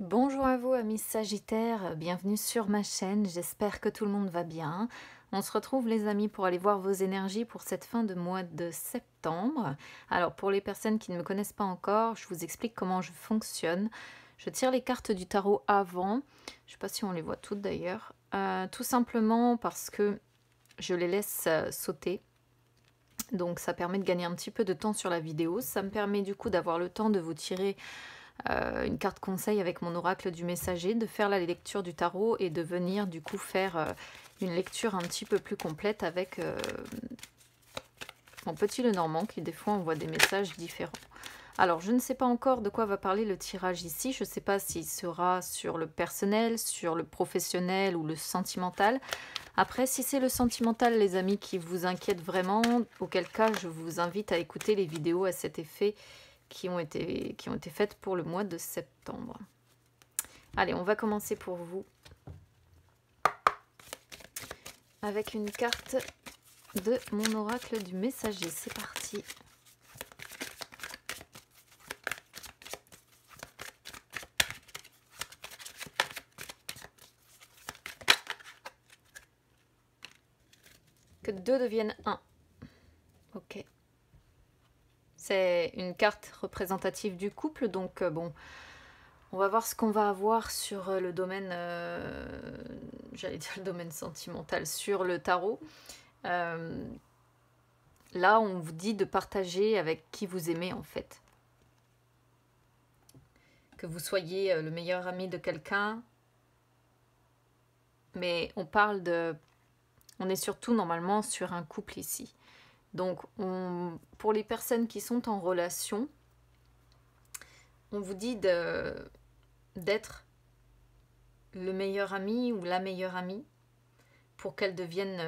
Bonjour à vous amis Sagittaires, bienvenue sur ma chaîne, j'espère que tout le monde va bien. On se retrouve les amis pour aller voir vos énergies pour cette fin de mois de septembre. Alors pour les personnes qui ne me connaissent pas encore, je vous explique comment je fonctionne. Je tire les cartes du tarot avant, je ne sais pas si on les voit toutes d'ailleurs, tout simplement parce que je les laisse sauter. Donc ça permet de gagner un petit peu de temps sur la vidéo, ça me permet du coup d'avoir le temps de vous tirer une carte conseil avec mon oracle du messager, de faire la lecture du tarot et de venir du coup faire une lecture un petit peu plus complète avec mon petit Lenormand qui des fois envoie des messages différents. Alors je ne sais pas encore de quoi va parler le tirage ici, je ne sais pas s'il sera sur le personnel, sur le professionnel ou le sentimental. Après si c'est le sentimental les amis qui vous inquiète vraiment, auquel cas je vous invite à écouter les vidéos à cet effet qui ont été faites pour le mois de septembre. Allez, on va commencer pour vous avec une carte de mon oracle du messager. C'est parti. Que 2 deviennent 1. Ok. C'est une carte représentative du couple, donc bon, on va voir ce qu'on va avoir sur le domaine, j'allais dire le domaine sentimental, sur le tarot. Là, on vous dit de partager avec qui vous aimez en fait. Que vous soyez le meilleur ami de quelqu'un, mais on parle de... On est surtout normalement sur un couple ici. Donc, pour les personnes qui sont en relation, on vous dit d'être le meilleur ami ou la meilleure amie pour qu'elle vienne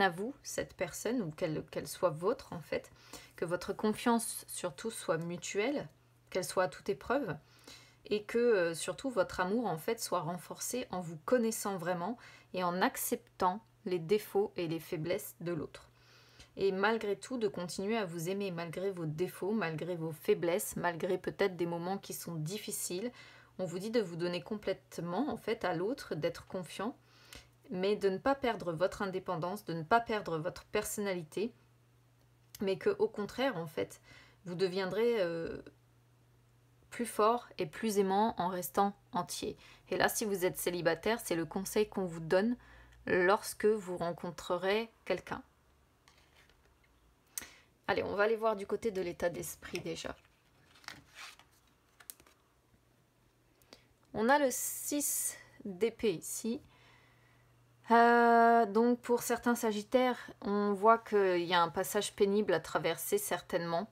à vous, cette personne, ou qu'elle soit vôtre en fait. Que votre confiance surtout soit mutuelle, qu'elle soit à toute épreuve. Et que surtout votre amour en fait soit renforcé en vous connaissant vraiment et en acceptant les défauts et les faiblesses de l'autre. Et malgré tout de continuer à vous aimer malgré vos défauts, malgré vos faiblesses, malgré peut-être des moments qui sont difficiles. On vous dit de vous donner complètement en fait à l'autre, d'être confiant, mais de ne pas perdre votre indépendance, de ne pas perdre votre personnalité, mais que au contraire en fait vous deviendrez plus fort et plus aimant en restant entier. Et là, si vous êtes célibataire, c'est le conseil qu'on vous donne lorsque vous rencontrerez quelqu'un. Allez, on va aller voir du côté de l'état d'esprit déjà. On a le 6 d'épée ici. Donc pour certains sagittaires, on voit qu'il y a un passage pénible à traverser certainement.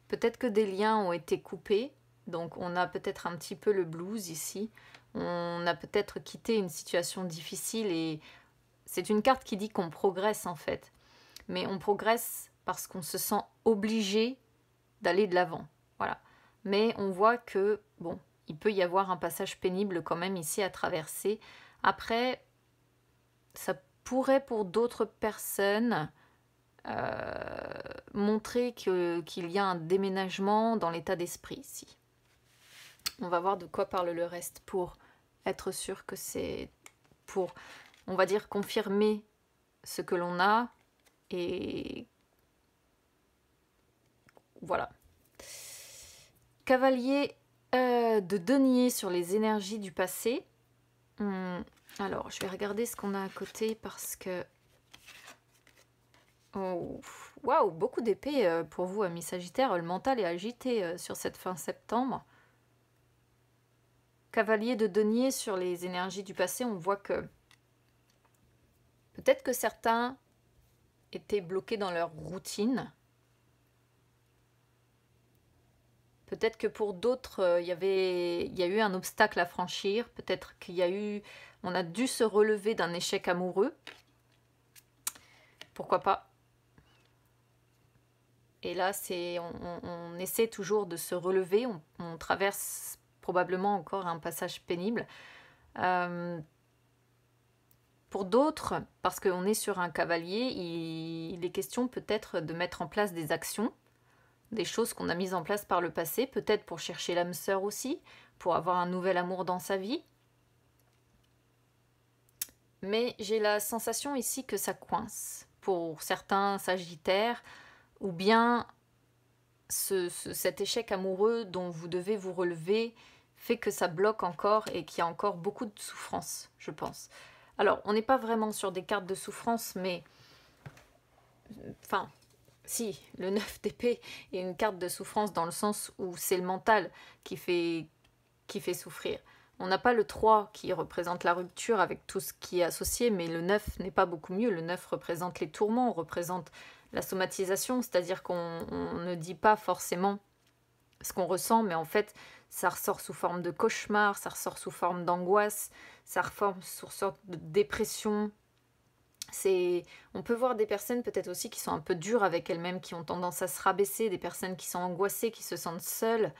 Peut-être que des liens ont été coupés. Donc on a peut-être un petit peu le blues ici. On a peut-être quitté une situation difficile et c'est une carte qui dit qu'on progresse en fait. Mais on progresse parce qu'on se sent obligé d'aller de l'avant. Voilà. Mais on voit que, bon, il peut y avoir un passage pénible quand même ici à traverser. Après, ça pourrait pour d'autres personnes montrer qu'il y a un déménagement dans l'état d'esprit ici. On va voir de quoi parle le reste pour être sûr que c'est pour, on va dire, confirmer ce que l'on a et voilà. Cavalier de denier sur les énergies du passé. Alors, je vais regarder ce qu'on a à côté parce que... Oh, waouh, beaucoup d'épées pour vous, amis Sagittaires. Le mental est agité sur cette fin septembre. Cavalier de denier sur les énergies du passé, on voit que peut-être que certains étaient bloqués dans leur routine. Peut-être que pour d'autres, il y a eu un obstacle à franchir. Peut-être on a dû se relever d'un échec amoureux. Pourquoi pas? Et là, on essaie toujours de se relever. On traverse probablement encore un passage pénible. Pour d'autres, parce qu'on est sur un cavalier, il est question peut-être de mettre en place des actions des choses qu'on a mises en place par le passé, peut-être pour chercher l'âme sœur aussi, pour avoir un nouvel amour dans sa vie. Mais j'ai la sensation ici que ça coince. Pour certains sagittaires, ou bien cet échec amoureux dont vous devez vous relever fait que ça bloque encore et qu'il y a encore beaucoup de souffrance, je pense. Alors, on n'est pas vraiment sur des cartes de souffrance, mais... Enfin, si, le 9 d'épée est une carte de souffrance dans le sens où c'est le mental qui fait souffrir. On n'a pas le 3 qui représente la rupture avec tout ce qui est associé, mais le 9 n'est pas beaucoup mieux. Le 9 représente les tourments, représente la somatisation, c'est-à-dire qu'on ne dit pas forcément ce qu'on ressent, mais en fait, ça ressort sous forme de cauchemar, ça ressort sous forme d'angoisse, ça ressort sous sorte de dépression. On peut voir des personnes peut-être aussi qui sont un peu dures avec elles-mêmes, qui ont tendance à se rabaisser, des personnes qui sont angoissées, qui se sentent seules,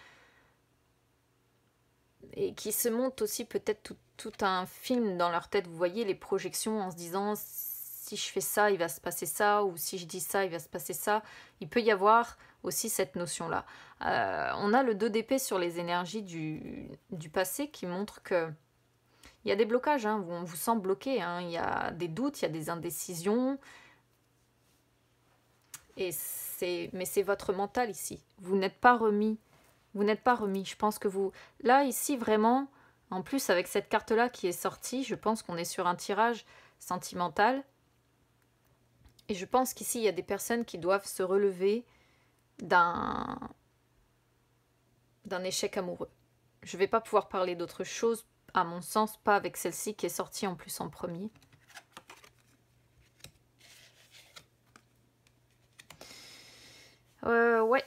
et qui se montent aussi peut-être tout un film dans leur tête. Vous voyez les projections en se disant si je fais ça, il va se passer ça, ou si je dis ça, il va se passer ça. Il peut y avoir aussi cette notion-là. On a le 2 d'épée sur les énergies du passé qui montre que il y a des blocages, hein, où on vous sent bloqué, hein, il y a des doutes, il y a des indécisions. Mais c'est votre mental ici. Vous n'êtes pas remis. Vous n'êtes pas remis. Je pense que vous... Là, ici, vraiment, en plus, avec cette carte-là qui est sortie, je pense qu'on est sur un tirage sentimental. Et je pense qu'ici, il y a des personnes qui doivent se relever d'un échec amoureux. Je ne vais pas pouvoir parler d'autre chose, à mon sens, pas avec celle-ci qui est sortie en plus en premier. Ouais.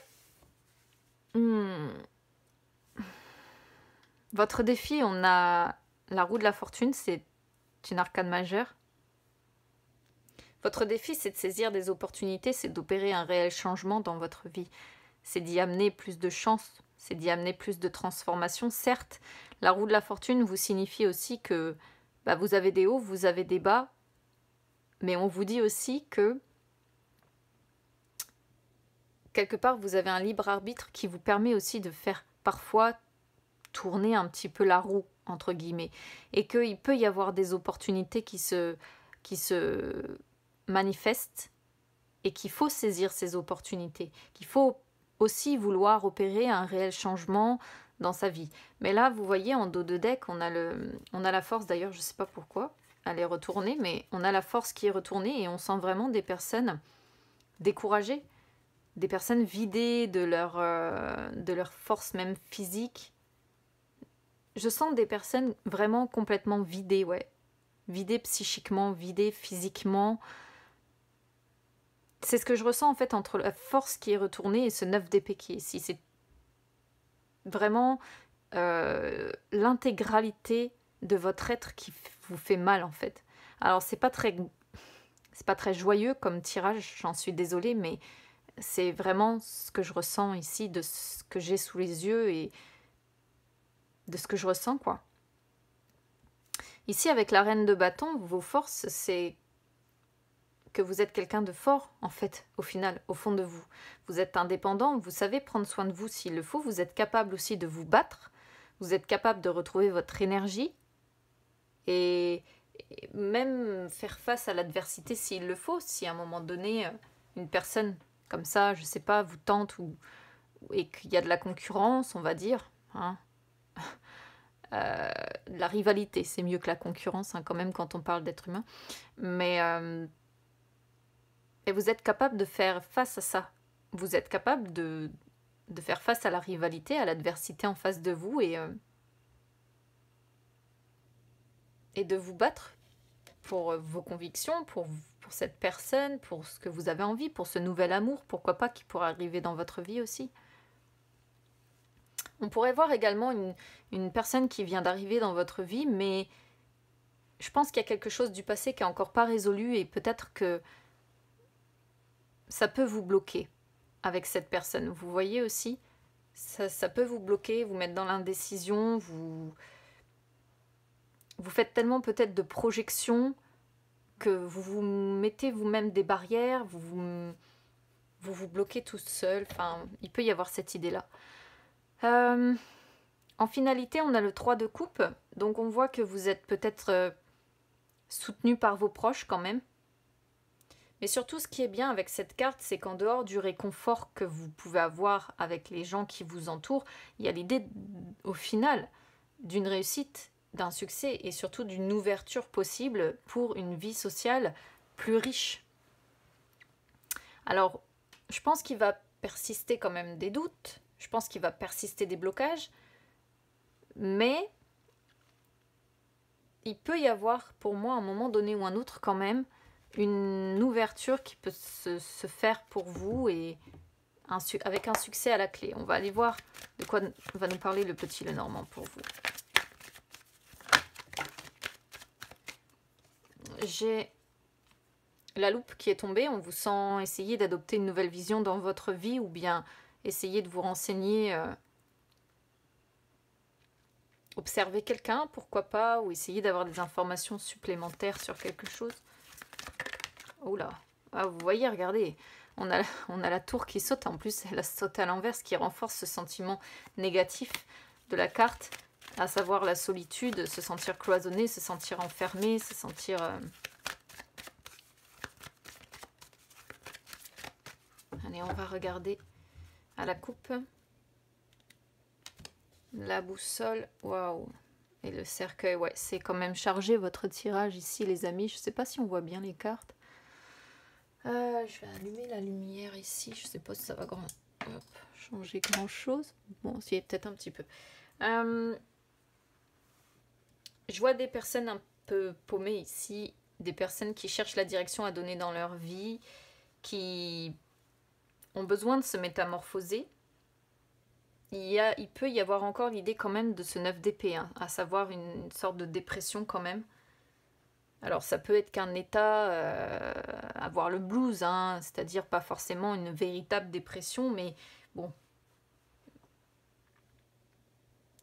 Votre défi, on a la roue de la fortune, c'est une arcane majeure. Votre défi, c'est de saisir des opportunités, c'est d'opérer un réel changement dans votre vie. C'est d'y amener plus de chance, c'est d'y amener plus de transformation. Certes, la roue de la fortune vous signifie aussi que vous avez des hauts, vous avez des bas, mais on vous dit aussi que quelque part, vous avez un libre arbitre qui vous permet aussi de faire parfois tourner un petit peu la roue, entre guillemets, et qu'il peut y avoir des opportunités qui se manifestent et qu'il faut saisir ces opportunités, qu'il faut aussi vouloir opérer un réel changement dans sa vie. Mais là, vous voyez, en dos de deck, on a la force, d'ailleurs, je ne sais pas pourquoi, elle est retournée, mais on a la force qui est retournée et on sent vraiment des personnes découragées, des personnes vidées de leur force même physique. Je sens des personnes vraiment complètement vidées, ouais. Vidées psychiquement, vidées physiquement. C'est ce que je ressens en fait entre la force qui est retournée et ce 9 d'épée qui est ici. C'est vraiment l'intégralité de votre être qui vous fait mal en fait. Alors c'est pas très joyeux comme tirage, j'en suis désolée, mais c'est vraiment ce que je ressens ici, de ce que j'ai sous les yeux et de ce que je ressens, quoi. Ici, avec la reine de bâton, vos forces, c'est que vous êtes quelqu'un de fort, en fait, au final, au fond de vous. Vous êtes indépendant, vous savez prendre soin de vous s'il le faut, vous êtes capable aussi de vous battre, vous êtes capable de retrouver votre énergie et même faire face à l'adversité s'il le faut, si à un moment donné, une personne comme ça, je sais pas, vous tente et qu'il y a de la concurrence, on va dire, hein. La rivalité, c'est mieux que la concurrence, hein, quand même, quand on parle d'être humain. Mais et vous êtes capable de faire face à ça. Vous êtes capable de faire face à la rivalité, à l'adversité en face de vous et de vous battre pour vos convictions, pour cette personne, pour ce que vous avez envie, pour ce nouvel amour, pourquoi pas, qui pourrait arriver dans votre vie aussi. On pourrait voir également une personne qui vient d'arriver dans votre vie, mais je pense qu'il y a quelque chose du passé qui n'est encore pas résolu et peut-être que ça peut vous bloquer avec cette personne. Vous voyez aussi, ça peut vous bloquer, vous mettre dans l'indécision, vous faites tellement peut-être de projections que vous vous mettez vous-même des barrières, vous vous vous bloquez tout seul. Enfin, il peut y avoir cette idée-là. En finalité, on a le 3 de coupe. Donc on voit que vous êtes peut-être soutenu par vos proches quand même. Mais surtout, ce qui est bien avec cette carte, c'est qu'en dehors du réconfort que vous pouvez avoir avec les gens qui vous entourent, il y a l'idée, au final, d'une réussite, d'un succès et surtout d'une ouverture possible pour une vie sociale plus riche. Alors, je pense qu'il va persister quand même des doutes, je pense qu'il va persister des blocages, mais il peut y avoir pour moi, à un moment donné ou un autre quand même, une ouverture qui peut se faire pour vous et avec un succès à la clé. On va aller voir de quoi va nous parler le petit Lenormand pour vous. J'ai la loupe qui est tombée. On vous sent essayer d'adopter une nouvelle vision dans votre vie ou bien essayer de vous renseigner, observer quelqu'un, pourquoi pas, ou essayer d'avoir des informations supplémentaires sur quelque chose. Oh là, ah, vous voyez, regardez, on a la tour qui saute, en plus elle saute à l'envers, ce qui renforce ce sentiment négatif de la carte, à savoir la solitude, se sentir cloisonné, se sentir enfermé, se sentir... Allez, on va regarder à la coupe. La boussole, waouh. Et le cercueil, ouais, c'est quand même chargé votre tirage ici, les amis. Je sais pas si on voit bien les cartes. Je vais allumer la lumière ici. Je sais pas si ça va changer grand chose. Bon, si, peut-être un petit peu. Je vois des personnes un peu paumées ici. Des personnes qui cherchent la direction à donner dans leur vie. Qui ont besoin de se métamorphoser. Il peut y avoir encore l'idée quand même de ce 9 d'épée, hein, à savoir une sorte de dépression quand même. Alors ça peut être qu'un état, avoir le blues, hein, c'est-à-dire pas forcément une véritable dépression, mais bon.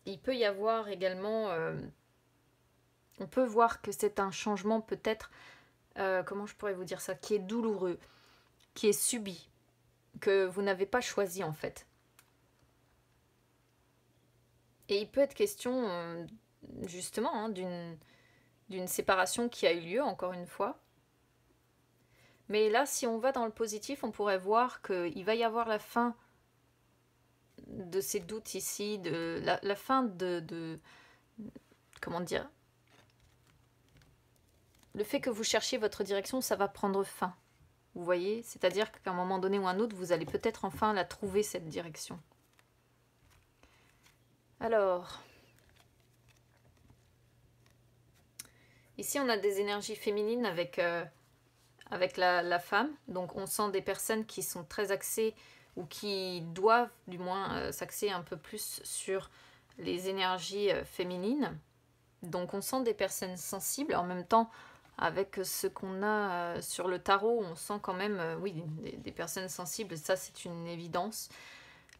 Il peut y avoir également, on peut voir que c'est un changement peut-être, comment je pourrais vous dire ça, qui est douloureux, qui est subi, que vous n'avez pas choisi en fait. Et il peut être question, justement, hein, d'une séparation qui a eu lieu, encore une fois. Mais là, si on va dans le positif, on pourrait voir qu'il va y avoir la fin de ces doutes ici, de la fin de... Comment dire? Le fait que vous cherchiez votre direction, ça va prendre fin. Vous voyez? C'est-à-dire qu'à un moment donné ou un autre, vous allez peut-être enfin la trouver, cette direction. Alors... Ici, on a des énergies féminines avec la femme. Donc, on sent des personnes qui sont très axées ou qui doivent, du moins, s'axer un peu plus sur les énergies féminines. Donc, on sent des personnes sensibles. En même temps, avec ce qu'on a sur le tarot, on sent quand même, oui, des personnes sensibles. Ça, c'est une évidence.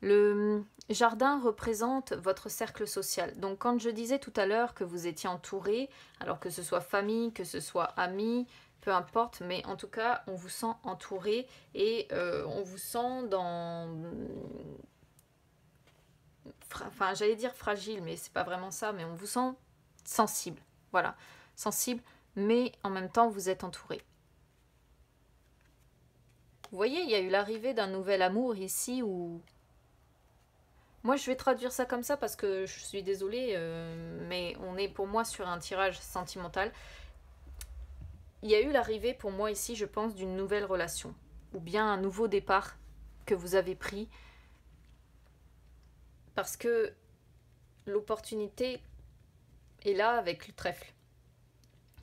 Le jardin représente votre cercle social. Donc quand je disais tout à l'heure que vous étiez entouré, alors que ce soit famille, que ce soit amis, peu importe, mais en tout cas, on vous sent entouré et on vous sent dans... Enfin, j'allais dire fragile, mais c'est pas vraiment ça, mais on vous sent sensible. Voilà, sensible, mais en même temps, vous êtes entouré. Vous voyez, il y a eu l'arrivée d'un nouvel amour ici où... Moi, je vais traduire ça comme ça parce que je suis désolée, mais on est pour moi sur un tirage sentimental. Il y a eu l'arrivée pour moi ici, je pense, d'une nouvelle relation. Ou bien un nouveau départ que vous avez pris. Parce que l'opportunité est là avec le trèfle.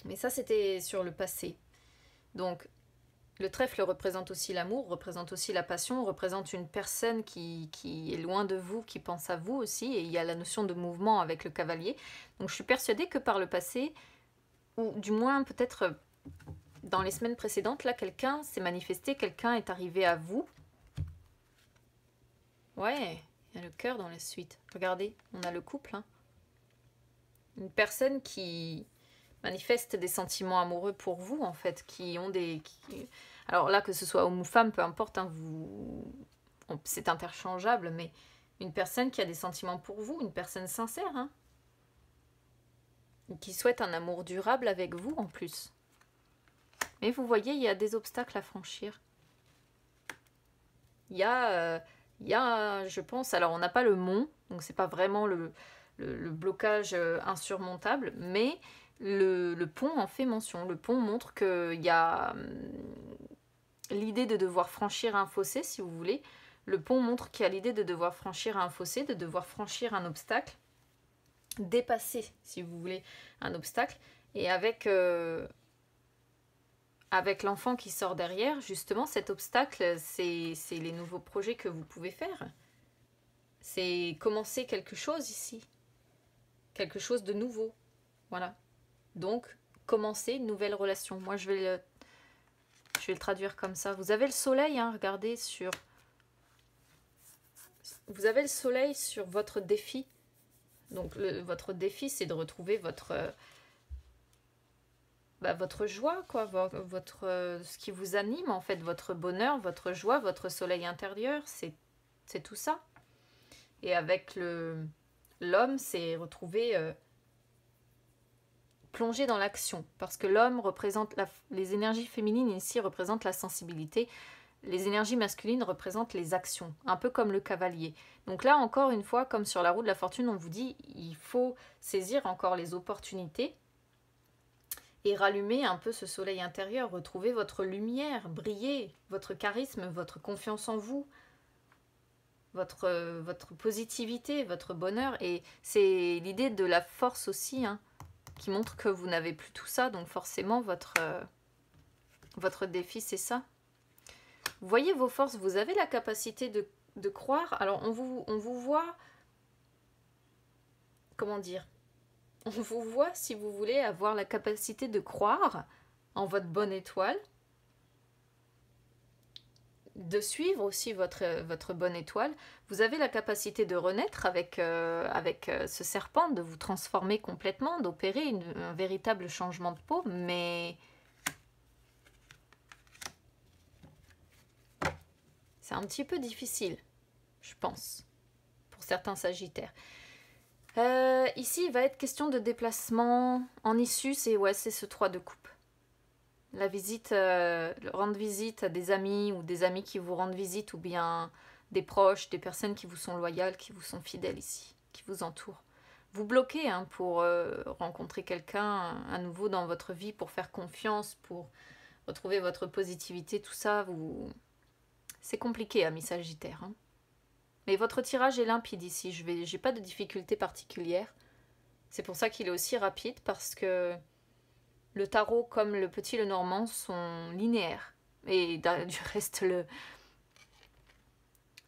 Mais ça, c'était sur le passé. Donc, le trèfle représente aussi l'amour, représente aussi la passion, représente une personne qui est loin de vous, qui pense à vous aussi, et il y a la notion de mouvement avec le cavalier. Donc je suis persuadée que par le passé, ou du moins peut-être dans les semaines précédentes, là quelqu'un s'est manifesté, quelqu'un est arrivé à vous. Ouais, il y a le cœur dans la suite. Regardez, on a le couple. Hein. Une personne qui... manifestent des sentiments amoureux pour vous, en fait, qui ont des... Alors là, que ce soit homme ou femme, peu importe, hein, c'est interchangeable, mais une personne qui a des sentiments pour vous, une personne sincère, hein, qui souhaite un amour durable avec vous en plus. Mais vous voyez, il y a des obstacles à franchir. Il y a, je pense, alors on n'a pas le mont, donc c'est pas vraiment le blocage insurmontable, mais le pont en fait mention. Le pont montre qu'il y a l'idée de devoir franchir un fossé, si vous voulez. Le pont montre qu'il y a l'idée de devoir franchir un fossé, de devoir franchir un obstacle, dépasser, si vous voulez, un obstacle. Et avec l'enfant qui sort derrière, justement, cet obstacle, c'est les nouveaux projets que vous pouvez faire. C'est commencer quelque chose ici. Quelque chose de nouveau. Voilà. Donc, commencer une nouvelle relation. Moi, je vais le traduire comme ça. Vous avez le soleil, hein, regardez, vous avez le soleil sur votre défi. Donc, votre défi, c'est de retrouver votre joie, quoi, ce qui vous anime, en fait, votre bonheur, votre joie, votre soleil intérieur, c'est tout ça. Et avec l'homme, c'est retrouver, plonger dans l'action, parce que l'homme représente, les énergies féminines ici représentent la sensibilité, les énergies masculines représentent les actions, un peu comme le cavalier. Donc là, encore une fois, comme sur la roue de la fortune, on vous dit, il faut saisir encore les opportunités, et rallumer un peu ce soleil intérieur, retrouver votre lumière, briller, votre charisme, votre confiance en vous, votre positivité, votre bonheur. Et c'est l'idée de la force aussi, hein, qui montre que vous n'avez plus tout ça, donc forcément votre défi, c'est ça. Vous voyez vos forces, vous avez la capacité de croire. Alors on vous voit, comment dire, on vous voit, si vous voulez, avoir la capacité de croire en votre bonne étoile, de suivre aussi votre bonne étoile. Vous avez la capacité de renaître avec ce serpent, de vous transformer complètement, d'opérer un véritable changement de peau, mais c'est un petit peu difficile, je pense, pour certains sagittaires. Ici, il va être question de déplacement. En issue, c'est ce 3 de coupe. La visite, rendre visite à des amis ou des amis qui vous rendent visite, ou bien des proches, des personnes qui vous sont loyales, qui vous sont fidèles ici, qui vous entourent. Vous bloquez, hein, pour rencontrer quelqu'un à nouveau dans votre vie, pour faire confiance, pour retrouver votre positivité, tout ça. C'est compliqué, amis Sagittaire, hein. Mais votre tirage est limpide ici, j'ai pas de difficulté particulière. C'est pour ça qu'il est aussi rapide, parce que le tarot comme le petit Lenormand sont linéaires. Et du reste,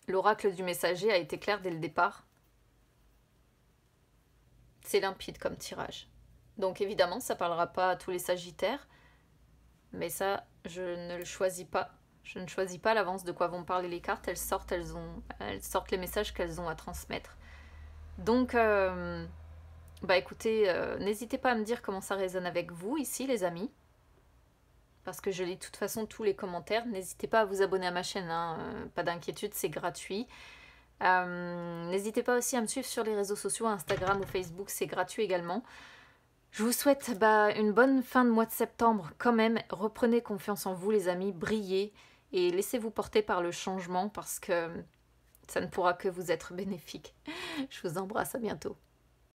l'oracle du messager a été clair dès le départ. C'est limpide comme tirage. Donc évidemment, ça parlera pas à tous les Sagittaires, mais ça, je ne le choisis pas. Je ne choisis pas à l'avance de quoi vont parler les cartes. Elles sortent les messages qu'elles ont à transmettre. Donc, écoutez, n'hésitez pas à me dire comment ça résonne avec vous ici, les amis. Parce que je lis de toute façon tous les commentaires. N'hésitez pas à vous abonner à ma chaîne, hein. Pas d'inquiétude, c'est gratuit. N'hésitez pas aussi à me suivre sur les réseaux sociaux, Instagram ou Facebook, c'est gratuit également. Je vous souhaite une bonne fin de mois de septembre quand même. Reprenez confiance en vous, les amis, brillez. Et laissez-vous porter par le changement, parce que ça ne pourra que vous être bénéfique. Je vous embrasse, à bientôt.